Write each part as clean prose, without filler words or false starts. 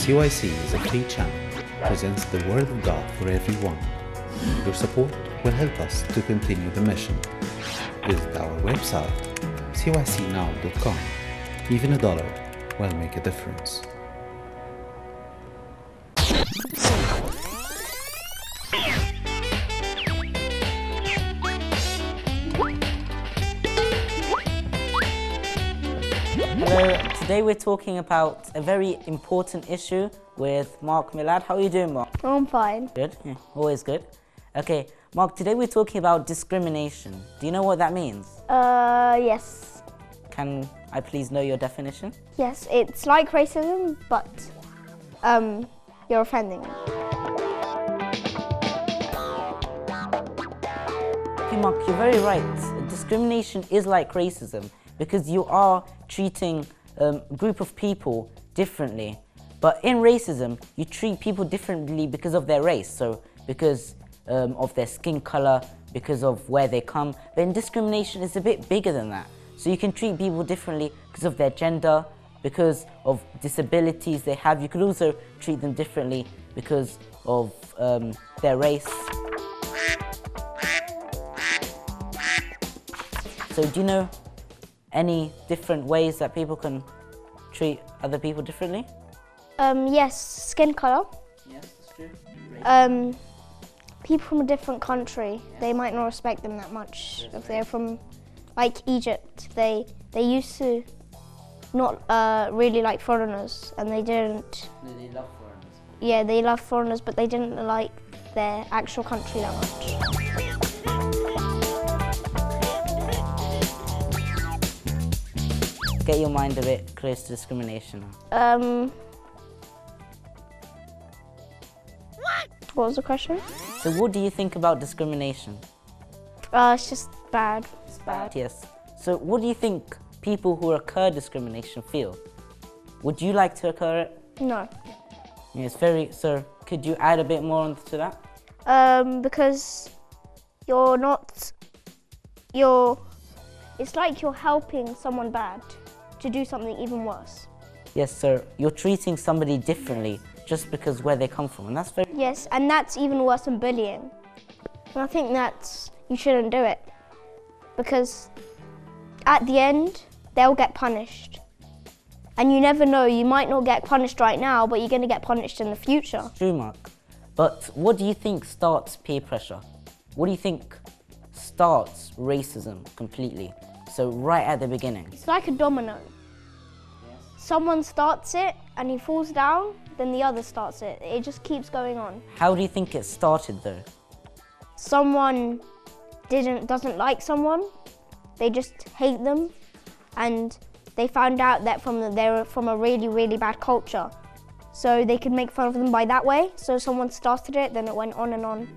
CYC is a free channel, presents the Word of God for everyone. Your support will help us to continue the mission. Visit our website, cycnow.com. Even $1 will make a difference. Hello, today we're talking about a very important issue with Mark Milad. How are you doing, Mark? I'm fine. Good, yeah, always good. Okay, Mark, today we're talking about discrimination. Do you know what that means? Yes. Can I please know your definition? Yes, it's like racism, but you're offending them. Okay, Mark, you're very right. Discrimination is like racism because you are treating a group of people differently. But in racism, you treat people differently because of their race, so because of their skin color, because of where they come. But in discrimination, it's a bit bigger than that. So you can treat people differently because of their gender, because of disabilities they have. You could also treat them differently because of their race. So do you know any different ways that people can treat other people differently? Yes, skin color. Yes, that's true. People from a different country, they might not respect them that much. If they're from, like Egypt, they used to not really like foreigners, and they didn't. No, they love foreigners. Yeah, they love foreigners, but they didn't like their actual country that much. Get your mind a bit close to discrimination. What was the question? So what do you think about discrimination? It's just bad. It's bad. Yes. So what do you think people who occur discrimination feel? Would you like to occur it? No. Yeah, it's very, so could you add a bit more onto that? Because it's like you're helping someone bad to do something even worse. Yes, so you're treating somebody differently just because where they come from, and that's very... Yes, and that's even worse than bullying. And I think you shouldn't do it, because at the end, they'll get punished. And you never know, you might not get punished right now, but you're going to get punished in the future. It's true, Mark. But what do you think starts peer pressure? What do you think starts racism completely? So right at the beginning. It's like a domino. Yes. Someone starts it and he falls down, then the other starts it. It just keeps going on. How do you think it started though? Someone doesn't like someone, they just hate them, and they found out that they were from a really, really bad culture. So they could make fun of them by that way. So someone started it, then it went on and on.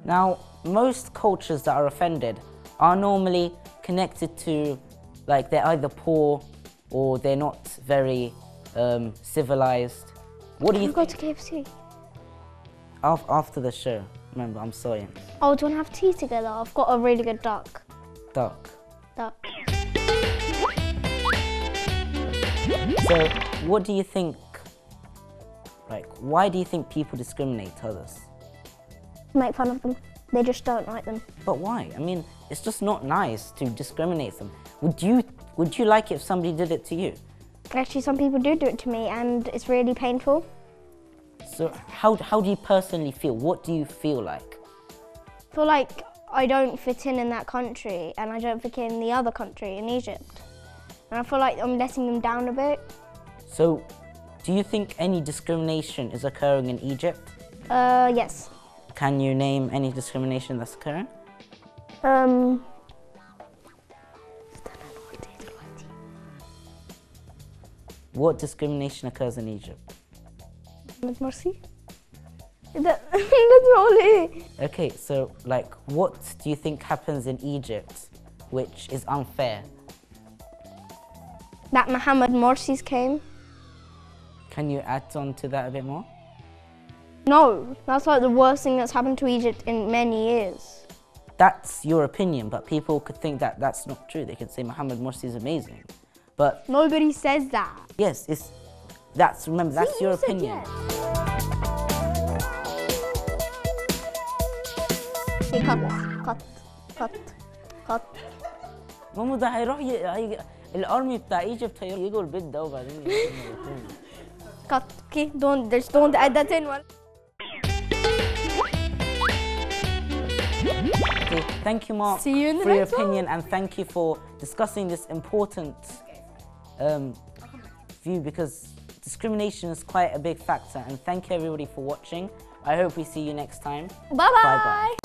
Now, most cultures that are offended are normally connected to, like, they're either poor or they're not very civilized. What do you think? Go to KFC. After the show, remember, I'm sorry. Oh, do you want to have tea together? I've got a really good duck. Duck. Duck. So, what do you think, like, why do you think people discriminate others? Make fun of them. They just don't like them. But why? I mean, it's just not nice to discriminate them. Would you like it if somebody did it to you? Actually, some people do it to me, and it's really painful. So how do you personally feel? What do you feel like? I feel like I don't fit in that country, and I don't fit in the other country, in Egypt. And I feel like I'm letting them down a bit. So, do you think any discrimination is occurring in Egypt? Yes. Can you name any discrimination that's occurring? What discrimination occurs in Egypt? Mercy? That's only. Okay, so like, what do you think happens in Egypt which is unfair? That Mohammed Morsi's came. Can you add on to that a bit more? No, that's like the worst thing that's happened to Egypt in many years. That's your opinion, but people could think that that's not true. They could say Mohammed Morsi is amazing, but... Nobody says that. Yes, remember, that's your opinion. Okay, cut. ماما ده هيروح الارمي بتاع ايجيبت هيجوا البيت ده وبعدين Cut. Okay, don't add that in. Okay, thank you, Mark, See you in the for your next one. opinion, and thank you for discussing this important view, because discrimination is quite a big factor. And thank you everybody for watching. I hope we see you next time. Bye-bye. Bye-bye.